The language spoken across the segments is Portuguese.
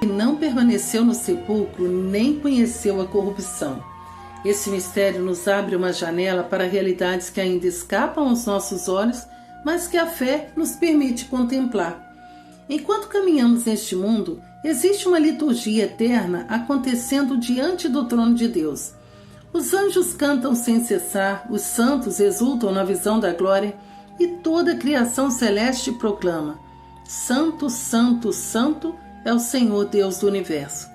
que não permaneceu no sepulcro nem conheceu a corrupção. Esse mistério nos abre uma janela para realidades que ainda escapam aos nossos olhos, mas que a fé nos permite contemplar. Enquanto caminhamos neste mundo, existe uma liturgia eterna acontecendo diante do trono de Deus. Os anjos cantam sem cessar, os santos exultam na visão da glória e toda a criação celeste proclama: Santo, Santo, Santo é o Senhor Deus do universo.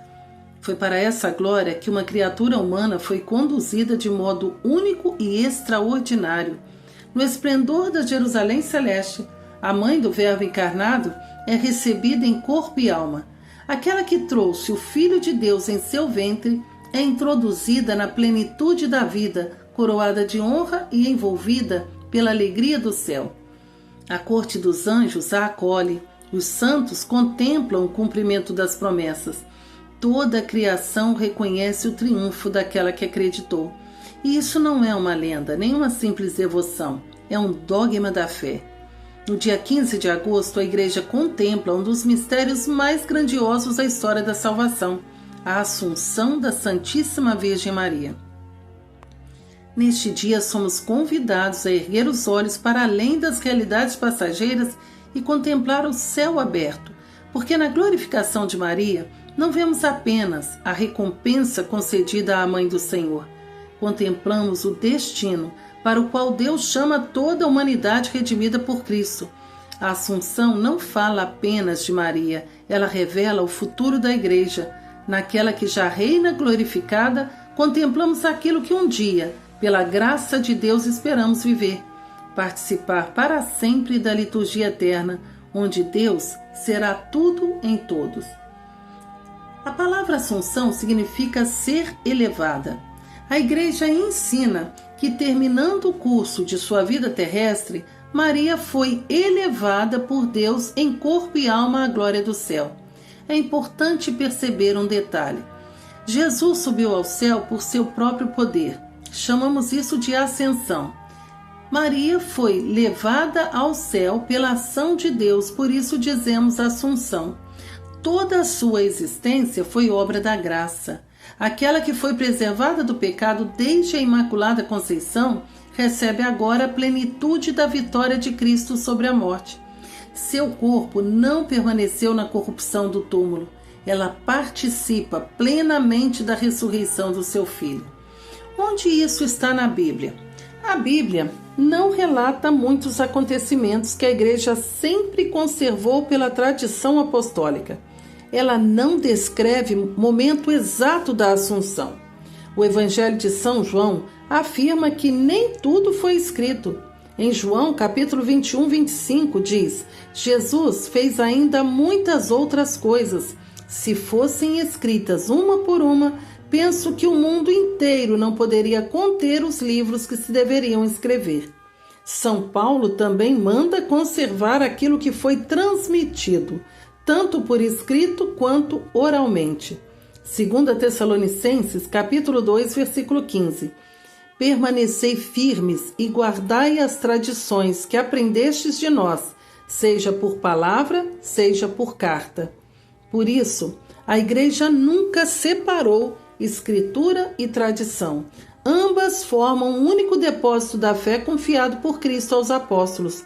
Foi para essa glória que uma criatura humana foi conduzida de modo único e extraordinário. No esplendor da Jerusalém celeste, a mãe do Verbo encarnado é recebida em corpo e alma. Aquela que trouxe o Filho de Deus em seu ventre é introduzida na plenitude da vida, coroada de honra e envolvida pela alegria do céu. A corte dos anjos a acolhe, os santos contemplam o cumprimento das promessas. Toda a criação reconhece o triunfo daquela que acreditou. E isso não é uma lenda, nem uma simples devoção, é um dogma da fé. No dia 15 de agosto, a Igreja contempla um dos mistérios mais grandiosos da história da salvação, a Assunção da Santíssima Virgem Maria. Neste dia, somos convidados a erguer os olhos para além das realidades passageiras e contemplar o céu aberto, porque na glorificação de Maria não vemos apenas a recompensa concedida à Mãe do Senhor. Contemplamos o destino para o qual Deus chama toda a humanidade redimida por Cristo. A Assunção não fala apenas de Maria, ela revela o futuro da Igreja. Naquela que já reina glorificada, contemplamos aquilo que um dia, pela graça de Deus, esperamos viver. Participar para sempre da liturgia eterna, onde Deus será tudo em todos. A palavra Assunção significa ser elevada. A Igreja ensina que, terminando o curso de sua vida terrestre, Maria foi elevada por Deus em corpo e alma à glória do céu. É importante perceber um detalhe. Jesus subiu ao céu por seu próprio poder. Chamamos isso de ascensão. Maria foi levada ao céu pela ação de Deus, por isso dizemos Assunção. Toda a sua existência foi obra da graça. Aquela que foi preservada do pecado desde a Imaculada Conceição recebe agora a plenitude da vitória de Cristo sobre a morte. Seu corpo não permaneceu na corrupção do túmulo. Ela participa plenamente da ressurreição do seu Filho. Onde isso está na Bíblia? A Bíblia não relata muitos acontecimentos que a Igreja sempre conservou pela tradição apostólica. Ela não descreve o momento exato da Assunção. O Evangelho de São João afirma que nem tudo foi escrito. Em João, capítulo 21, 25, diz: Jesus fez ainda muitas outras coisas. Se fossem escritas uma por uma, penso que o mundo inteiro não poderia conter os livros que se deveriam escrever. São Paulo também manda conservar aquilo que foi transmitido, tanto por escrito quanto oralmente. 2 Tessalonicenses, capítulo 2, versículo 15. Permanecei firmes e guardai as tradições que aprendestes de nós, seja por palavra, seja por carta. Por isso, a Igreja nunca separou Escritura e tradição. Ambas formam um único depósito da fé confiado por Cristo aos apóstolos.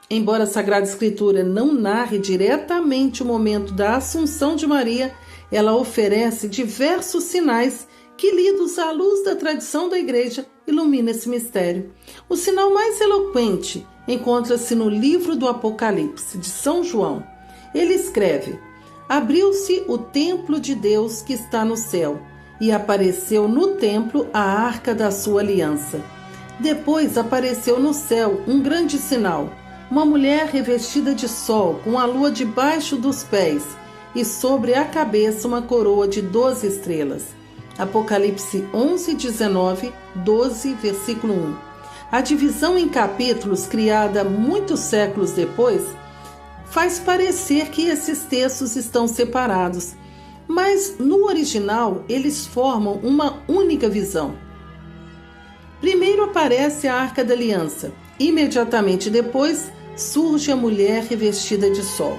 Embora a Sagrada Escritura não narre diretamente o momento da Assunção de Maria, ela oferece diversos sinais que, lidos à luz da tradição da Igreja, ilumina esse mistério. O sinal mais eloquente encontra-se no livro do Apocalipse, de São João. Ele escreve: abriu-se o templo de Deus que está no céu, e apareceu no templo a arca da sua aliança. Depois apareceu no céu um grande sinal, uma mulher revestida de sol, com a lua debaixo dos pés, e sobre a cabeça uma coroa de 12 estrelas. Apocalipse 11, 19, 12, versículo 1. A divisão em capítulos, criada muitos séculos depois, faz parecer que esses textos estão separados, mas no original eles formam uma única visão. Primeiro aparece a Arca da Aliança, imediatamente depois surge a mulher revestida de sol.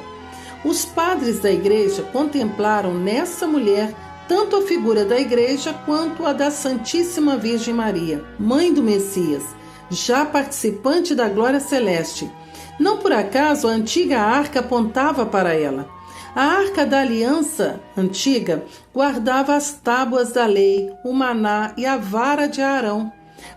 Os padres da Igreja contemplaram nessa mulher tanto a figura da Igreja quanto a da Santíssima Virgem Maria, mãe do Messias, já participante da glória celeste. Não por acaso a antiga arca apontava para ela. A arca da aliança antiga guardava as tábuas da lei, o maná e a vara de Arão.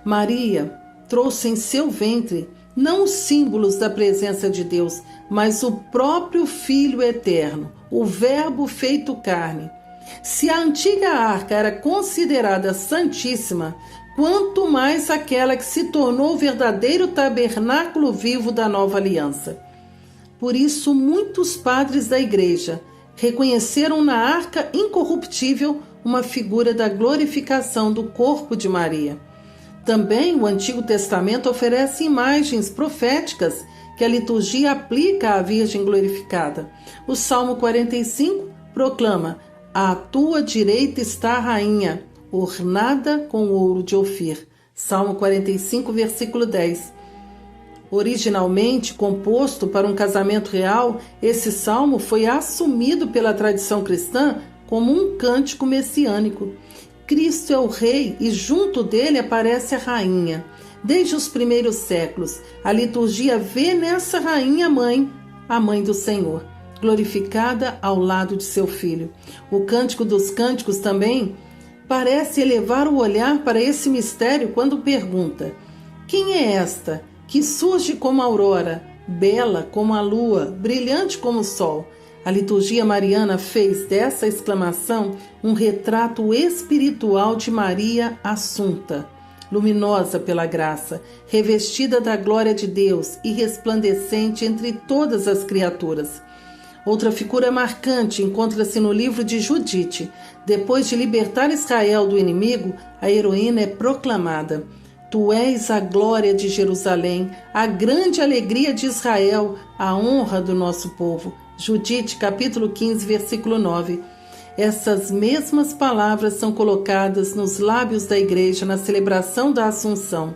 Maria trouxe em seu ventre não os símbolos da presença de Deus, mas o próprio Filho eterno, o Verbo feito carne. Se a antiga arca era considerada santíssima, quanto mais aquela que se tornou o verdadeiro tabernáculo vivo da nova aliança. Por isso, muitos padres da Igreja reconheceram na arca incorruptível uma figura da glorificação do corpo de Maria. Também o Antigo Testamento oferece imagens proféticas que a liturgia aplica à Virgem glorificada. O Salmo 45 proclama: "À tua direita está a rainha, ornada com ouro de Ofir." Salmo 45, versículo 10. Originalmente composto para um casamento real, esse salmo foi assumido pela tradição cristã como um cântico messiânico. Cristo é o rei e junto dele aparece a rainha. Desde os primeiros séculos, a liturgia vê nessa rainha mãe, a mãe do Senhor, glorificada ao lado de seu filho. O Cântico dos Cânticos também parece elevar o olhar para esse mistério quando pergunta: quem é esta que surge como a aurora, bela como a lua, brilhante como o sol? A liturgia mariana fez dessa exclamação um retrato espiritual de Maria Assunta, luminosa pela graça, revestida da glória de Deus e resplandecente entre todas as criaturas. Outra figura marcante encontra-se no livro de Judite. Depois de libertar Israel do inimigo, a heroína é proclamada: "Tu és a glória de Jerusalém, a grande alegria de Israel, a honra do nosso povo." Judite, capítulo 15, versículo 9. Essas mesmas palavras são colocadas nos lábios da Igreja na celebração da Assunção.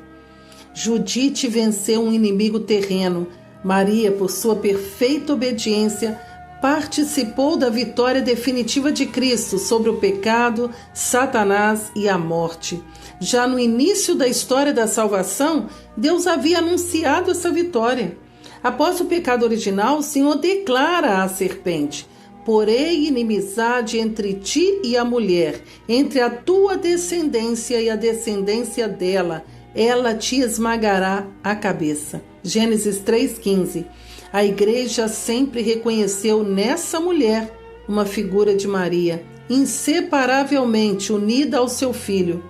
Judite venceu um inimigo terreno. Maria, por sua perfeita obediência, participou da vitória definitiva de Cristo sobre o pecado, Satanás e a morte. Já no início da história da salvação, Deus havia anunciado essa vitória. Após o pecado original, o Senhor declara à serpente: "Porei inimizade entre ti e a mulher, entre a tua descendência e a descendência dela. Ela te esmagará a cabeça." Gênesis 3,15. A Igreja sempre reconheceu nessa mulher uma figura de Maria, inseparavelmente unida ao seu Filho.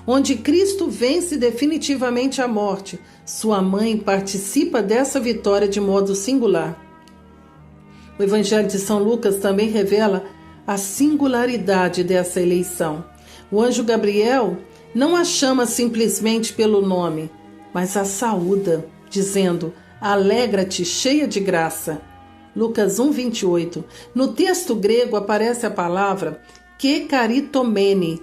Onde Cristo vence definitivamente a morte, sua mãe participa dessa vitória de modo singular. O Evangelho de São Lucas também revela a singularidade dessa eleição. O anjo Gabriel não a chama simplesmente pelo nome, mas a saúda, dizendo: "Alegra-te, cheia de graça." Lucas 1:28. No texto grego aparece a palavra kekaritomene,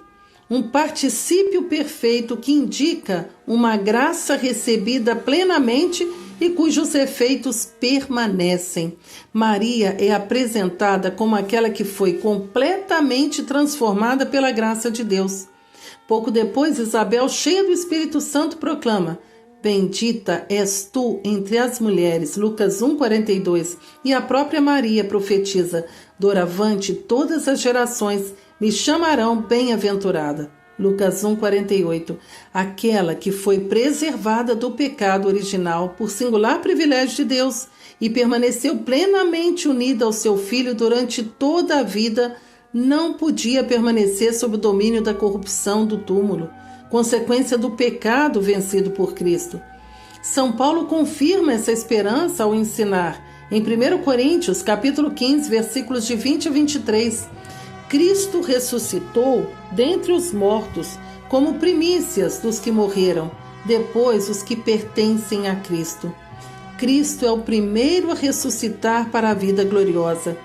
um particípio perfeito que indica uma graça recebida plenamente e cujos efeitos permanecem. Maria é apresentada como aquela que foi completamente transformada pela graça de Deus. Pouco depois, Isabel, cheia do Espírito Santo, proclama: "Bendita és tu entre as mulheres." Lucas 1:42. E a própria Maria profetiza: "Doravante todas as gerações me chamarão bem-aventurada." Lucas 1:48. Aquela que foi preservada do pecado original por singular privilégio de Deus e permaneceu plenamente unida ao seu Filho durante toda a vida, não podia permanecer sob o domínio da corrupção do túmulo, consequência do pecado vencido por Cristo. São Paulo confirma essa esperança ao ensinar, em 1 Coríntios, capítulo 15, versículos de 20 a 23, Cristo ressuscitou dentre os mortos como primícias dos que morreram, depois os que pertencem a Cristo. Cristo é o primeiro a ressuscitar para a vida gloriosa.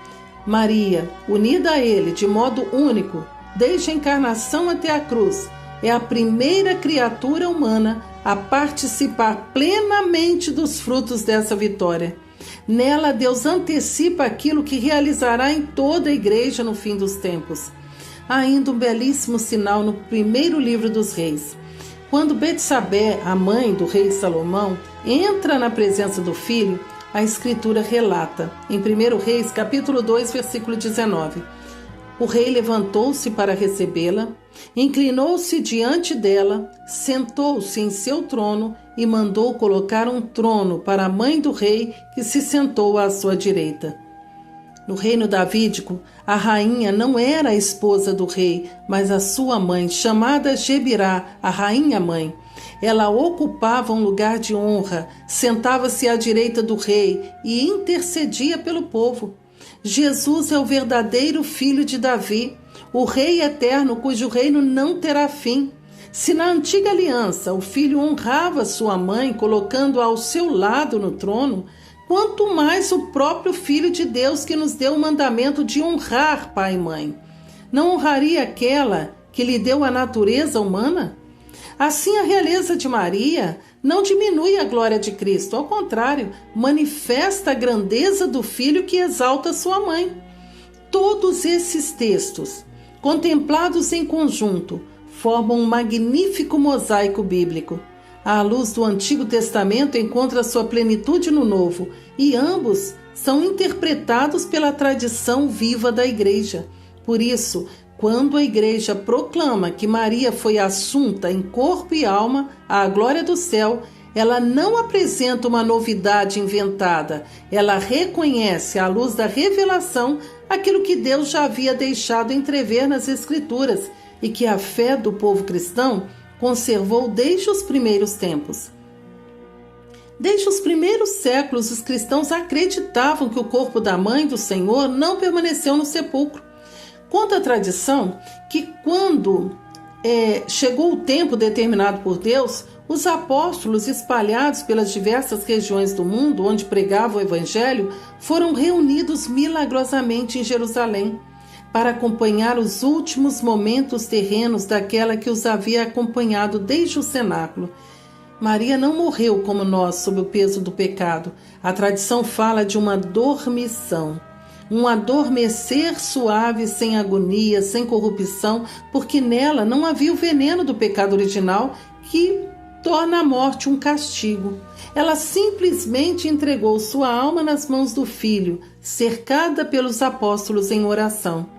Maria, unida a Ele de modo único, desde a encarnação até a cruz, é a primeira criatura humana a participar plenamente dos frutos dessa vitória. Nela, Deus antecipa aquilo que realizará em toda a igreja no fim dos tempos. Há ainda um belíssimo sinal no primeiro livro dos reis. Quando Betsabé, a mãe do rei Salomão, entra na presença do filho, a escritura relata, em 1 Reis, capítulo 2, versículo 19, o rei levantou-se para recebê-la, inclinou-se diante dela, sentou-se em seu trono e mandou colocar um trono para a mãe do rei, que se sentou à sua direita. No reino davídico, a rainha não era a esposa do rei, mas a sua mãe, chamada Gebirá, a rainha-mãe. Ela ocupava um lugar de honra, sentava-se à direita do rei e intercedia pelo povo. Jesus é o verdadeiro filho de Davi, o rei eterno cujo reino não terá fim. Se na antiga aliança o filho honrava sua mãe, colocando-a ao seu lado no trono, quanto mais o próprio Filho de Deus, que nos deu o mandamento de honrar pai e mãe. Não honraria aquela que lhe deu a natureza humana? Assim, a realeza de Maria não diminui a glória de Cristo, ao contrário, manifesta a grandeza do Filho que exalta sua mãe. Todos esses textos, contemplados em conjunto, formam um magnífico mosaico bíblico. À luz do Antigo Testamento encontra sua plenitude no Novo, e ambos são interpretados pela tradição viva da Igreja. Por isso, quando a Igreja proclama que Maria foi assunta em corpo e alma à glória do céu, ela não apresenta uma novidade inventada, ela reconhece, à luz da revelação, aquilo que Deus já havia deixado entrever nas Escrituras e que a fé do povo cristão conservou desde os primeiros tempos. Desde os primeiros séculos, os cristãos acreditavam que o corpo da mãe do Senhor não permaneceu no sepulcro. Conta a tradição que quando chegou o tempo determinado por Deus, os apóstolos espalhados pelas diversas regiões do mundo onde pregavam o Evangelho foram reunidos milagrosamente em Jerusalém para acompanhar os últimos momentos terrenos daquela que os havia acompanhado desde o cenáculo. Maria não morreu como nós sob o peso do pecado. A tradição fala de uma dormição, um adormecer suave, sem agonia, sem corrupção, porque nela não havia o veneno do pecado original que torna a morte um castigo. Ela simplesmente entregou sua alma nas mãos do Filho, cercada pelos apóstolos em oração.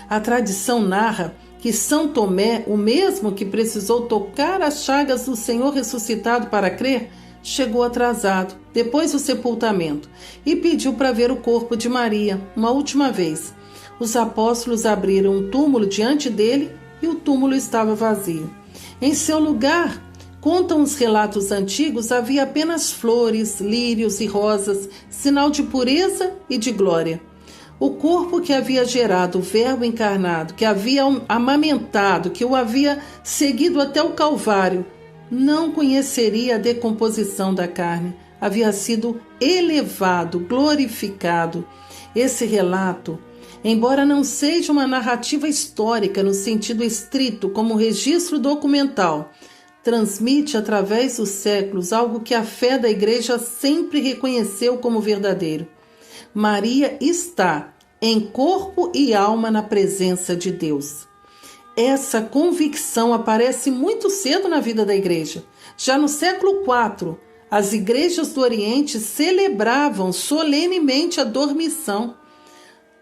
A tradição narra que São Tomé, o mesmo que precisou tocar as chagas do Senhor ressuscitado para crer, chegou atrasado, depois do sepultamento, e pediu para ver o corpo de Maria, uma última vez. Os apóstolos abriram um túmulo diante dele e o túmulo estava vazio. Em seu lugar, contam os relatos antigos, havia apenas flores, lírios e rosas, sinal de pureza e de glória. O corpo que havia gerado o Verbo encarnado, que havia amamentado, que o havia seguido até o Calvário, não conheceria a decomposição da carne. Havia sido elevado, glorificado. Esse relato, embora não seja uma narrativa histórica no sentido estrito, como registro documental, transmite através dos séculos algo que a fé da Igreja sempre reconheceu como verdadeiro. Maria está em corpo e alma na presença de Deus. Essa convicção aparece muito cedo na vida da Igreja. Já no século IV, as igrejas do Oriente celebravam solenemente a dormição.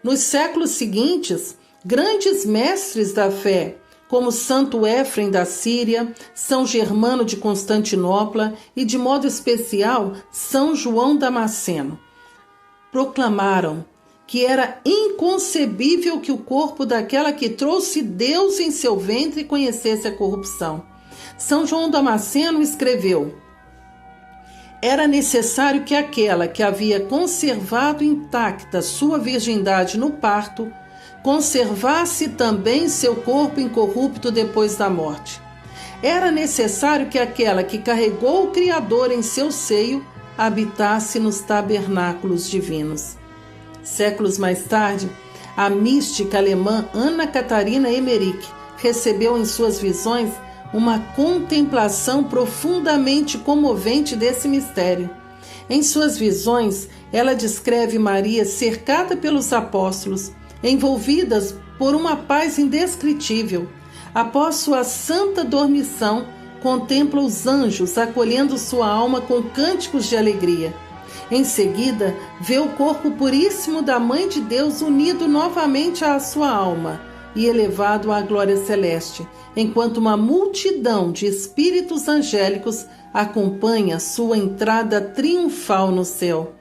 Nos séculos seguintes, grandes mestres da fé, como Santo Éfrem da Síria, São Germano de Constantinopla e, de modo especial, São João Damasceno, proclamaram que era inconcebível que o corpo daquela que trouxe Deus em seu ventre conhecesse a corrupção. São João Damasceno escreveu: era necessário que aquela que havia conservado intacta sua virgindade no parto, conservasse também seu corpo incorrupto depois da morte. Era necessário que aquela que carregou o Criador em seu seio habitasse nos tabernáculos divinos. Séculos mais tarde, a mística alemã Ana Catarina Emmerich recebeu em suas visões uma contemplação profundamente comovente desse mistério. Em suas visões, Ela descreve Maria cercada pelos apóstolos, envolvidas por uma paz indescritível. Após sua santa dormição, contempla os anjos acolhendo sua alma com cânticos de alegria. Em seguida, vê o corpo puríssimo da Mãe de Deus unido novamente à sua alma e elevado à glória celeste, enquanto uma multidão de espíritos angélicos acompanha sua entrada triunfal no céu.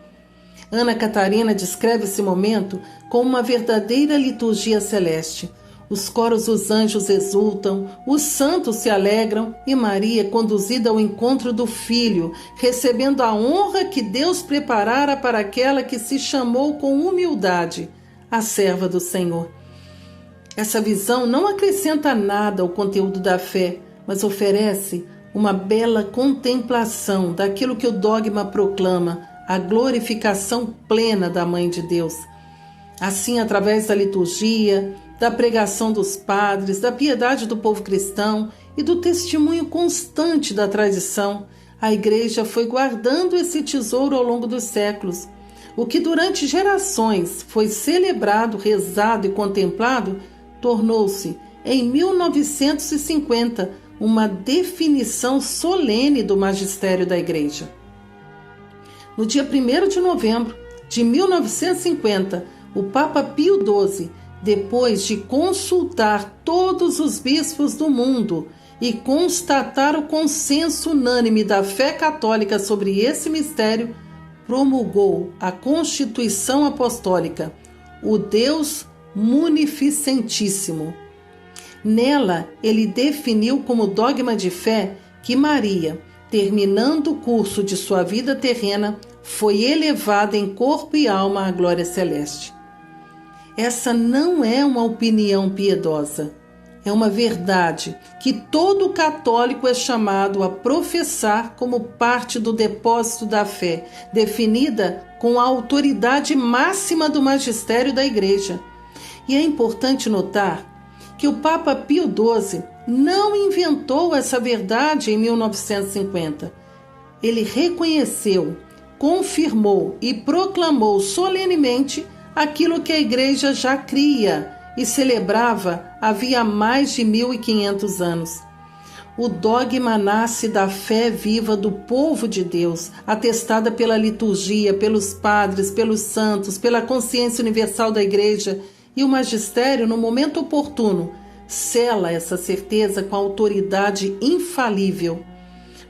Ana Catarina descreve esse momento como uma verdadeira liturgia celeste. Os coros dos anjos exultam, os santos se alegram e Maria é conduzida ao encontro do Filho, recebendo a honra que Deus preparara para aquela que se chamou com humildade, a serva do Senhor. Essa visão não acrescenta nada ao conteúdo da fé, mas oferece uma bela contemplação daquilo que o dogma proclama, a glorificação plena da Mãe de Deus. Assim, através da liturgia, da pregação dos padres, da piedade do povo cristão e do testemunho constante da tradição, a Igreja foi guardando esse tesouro ao longo dos séculos. O que durante gerações foi celebrado, rezado e contemplado, tornou-se, em 1950, uma definição solene do magistério da Igreja. No dia 1º de novembro de 1950, o Papa Pio XII, depois de consultar todos os bispos do mundo e constatar o consenso unânime da fé católica sobre esse mistério, promulgou a Constituição Apostólica, o Deus Munificentíssimo. Nela, ele definiu como dogma de fé que Maria, terminando o curso de sua vida terrena, foi elevada em corpo e alma à glória celeste. Essa não é uma opinião piedosa, é uma verdade que todo católico é chamado a professar como parte do depósito da fé, definida com a autoridade máxima do magistério da Igreja. E é importante notar que o Papa Pio XII não inventou essa verdade em 1950. Ele reconheceu, confirmou e proclamou solenemente aquilo que a Igreja já cria e celebrava havia mais de 1500 anos. O dogma nasce da fé viva do povo de Deus, atestada pela liturgia, pelos padres, pelos santos, pela consciência universal da Igreja, e o magistério, no momento oportuno, sela essa certeza com autoridade infalível.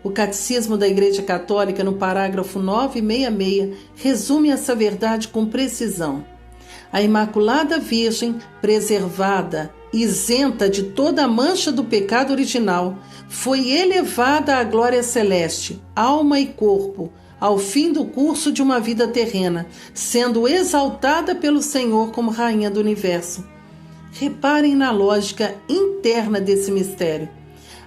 O Catecismo da Igreja Católica, no parágrafo 966, resume essa verdade com precisão. A Imaculada Virgem, preservada, isenta de toda a mancha do pecado original, foi elevada à glória celeste, alma e corpo, ao fim do curso de uma vida terrena, sendo exaltada pelo Senhor como Rainha do Universo. Reparem na lógica interna desse mistério.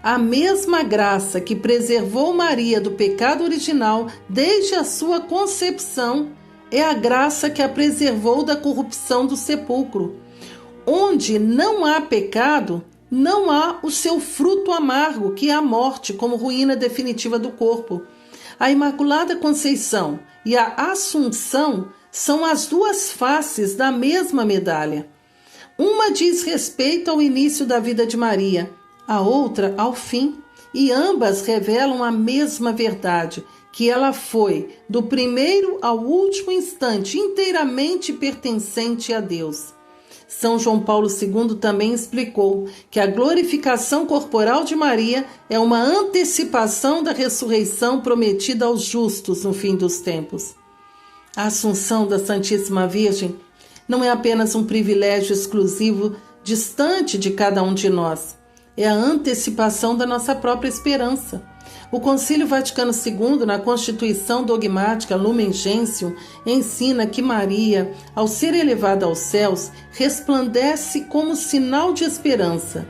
A mesma graça que preservou Maria do pecado original desde a sua concepção é a graça que a preservou da corrupção do sepulcro. Onde não há pecado, não há o seu fruto amargo, que é a morte, como ruína definitiva do corpo. A Imaculada Conceição e a Assunção são as duas faces da mesma medalha. Uma diz respeito ao início da vida de Maria, a outra ao fim, e ambas revelam a mesma verdade, que ela foi, do primeiro ao último instante, inteiramente pertencente a Deus. São João Paulo II também explicou que a glorificação corporal de Maria é uma antecipação da ressurreição prometida aos justos no fim dos tempos. A Assunção da Santíssima Virgem não é apenas um privilégio exclusivo distante de cada um de nós, é a antecipação da nossa própria esperança. O Concílio Vaticano II, na Constituição Dogmática Lumen Gentium, ensina que Maria, ao ser elevada aos céus, resplandece como sinal de esperança.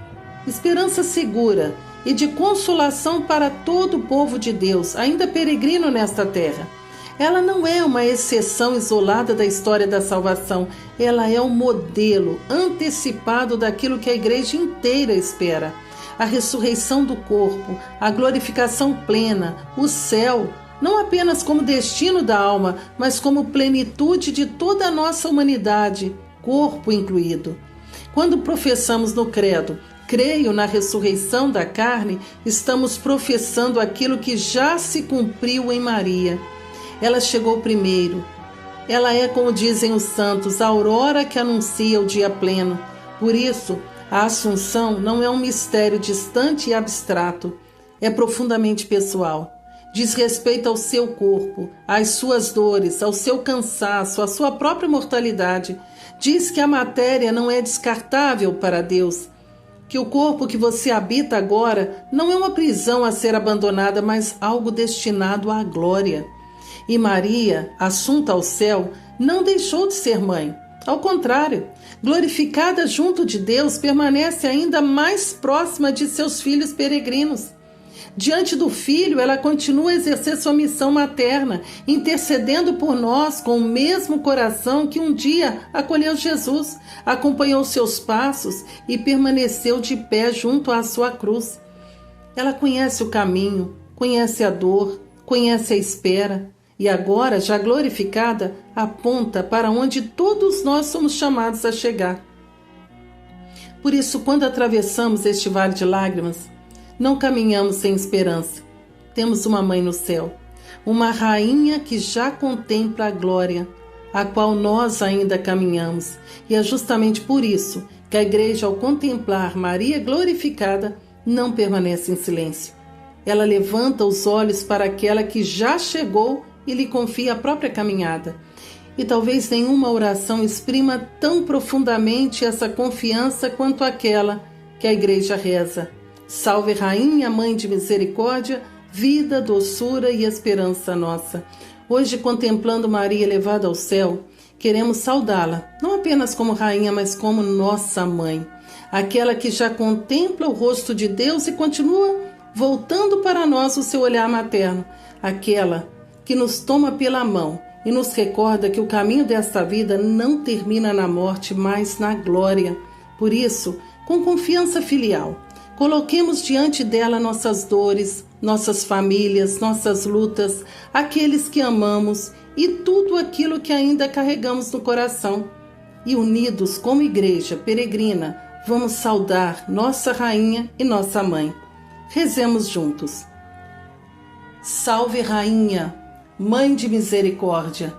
Esperança segura e de consolação para todo o povo de Deus, ainda peregrino nesta terra. Ela não é uma exceção isolada da história da salvação, ela é um modelo antecipado daquilo que a Igreja inteira espera. A ressurreição do corpo, a glorificação plena, o céu, não apenas como destino da alma, mas como plenitude de toda a nossa humanidade, corpo incluído. Quando professamos no credo, creio na ressurreição da carne, estamos professando aquilo que já se cumpriu em Maria. Ela chegou primeiro. Ela é, como dizem os santos, a aurora que anuncia o dia pleno. Por isso, a Assunção não é um mistério distante e abstrato, é profundamente pessoal. Diz respeito ao seu corpo, às suas dores, ao seu cansaço, à sua própria mortalidade. Diz que a matéria não é descartável para Deus, que o corpo que você habita agora não é uma prisão a ser abandonada, mas algo destinado à glória. E Maria, assunta ao céu, não deixou de ser mãe. Ao contrário, glorificada junto de Deus, permanece ainda mais próxima de seus filhos peregrinos. Diante do Filho, ela continua a exercer sua missão materna, intercedendo por nós com o mesmo coração que um dia acolheu Jesus, acompanhou seus passos e permaneceu de pé junto à sua cruz. Ela conhece o caminho, conhece a dor, conhece a espera e agora, já glorificada, aponta para onde todos nós somos chamados a chegar. Por isso, quando atravessamos este vale de lágrimas, não caminhamos sem esperança. Temos uma mãe no céu, uma rainha que já contempla a glória, a qual nós ainda caminhamos. E é justamente por isso que a igreja, ao contemplar Maria glorificada, não permanece em silêncio. Ela levanta os olhos para aquela que já chegou e lhe confia a própria caminhada. E talvez nenhuma oração exprima tão profundamente essa confiança quanto aquela que a igreja reza. Salve Rainha, Mãe de Misericórdia, vida, doçura e esperança nossa. Hoje, contemplando Maria elevada ao céu, queremos saudá-la, não apenas como Rainha, mas como nossa Mãe. Aquela que já contempla o rosto de Deus e continua voltando para nós o seu olhar materno. Aquela que nos toma pela mão e nos recorda que o caminho desta vida não termina na morte, mas na glória. Por isso, com confiança filial, coloquemos diante dela nossas dores, nossas famílias, nossas lutas, aqueles que amamos e tudo aquilo que ainda carregamos no coração. E unidos como igreja peregrina, vamos saudar nossa Rainha e nossa Mãe. Rezemos juntos. Salve Rainha, Mãe de Misericórdia,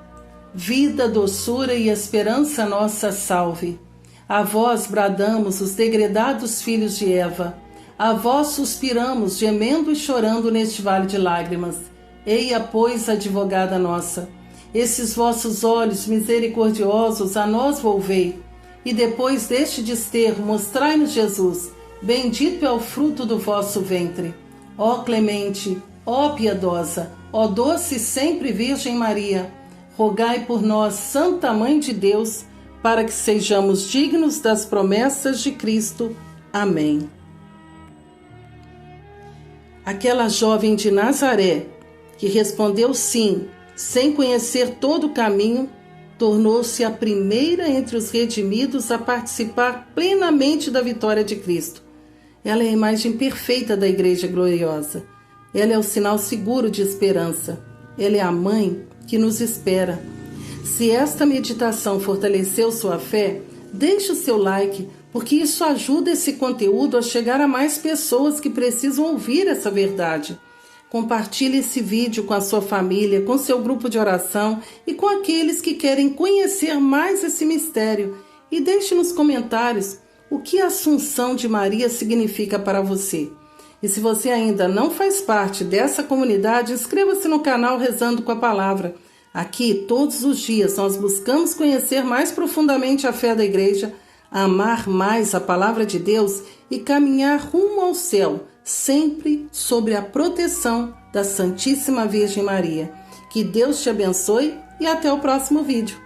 vida, doçura e esperança nossa salve. A vós bradamos os degredados filhos de Eva, a vós suspiramos, gemendo e chorando neste vale de lágrimas. Eia, pois, advogada nossa, esses vossos olhos misericordiosos a nós volvei, e depois deste desterro mostrai-nos Jesus, bendito é o fruto do vosso ventre. Ó clemente, ó piedosa, ó doce e sempre Virgem Maria, rogai por nós, Santa Mãe de Deus, para que sejamos dignos das promessas de Cristo. Amém. Aquela jovem de Nazaré, que respondeu sim, sem conhecer todo o caminho, tornou-se a primeira entre os redimidos a participar plenamente da vitória de Cristo. Ela é a imagem perfeita da Igreja gloriosa. Ela é o sinal seguro de esperança. Ela é a mãe que nos espera. Se esta meditação fortaleceu sua fé, deixe o seu like, porque isso ajuda esse conteúdo a chegar a mais pessoas que precisam ouvir essa verdade. Compartilhe esse vídeo com a sua família, com seu grupo de oração e com aqueles que querem conhecer mais esse mistério. E deixe nos comentários o que a Assunção de Maria significa para você. E se você ainda não faz parte dessa comunidade, inscreva-se no canal Rezando com a Palavra. Aqui, todos os dias, nós buscamos conhecer mais profundamente a fé da Igreja, amar mais a Palavra de Deus e caminhar rumo ao céu, sempre sob a proteção da Santíssima Virgem Maria. Que Deus te abençoe e até o próximo vídeo.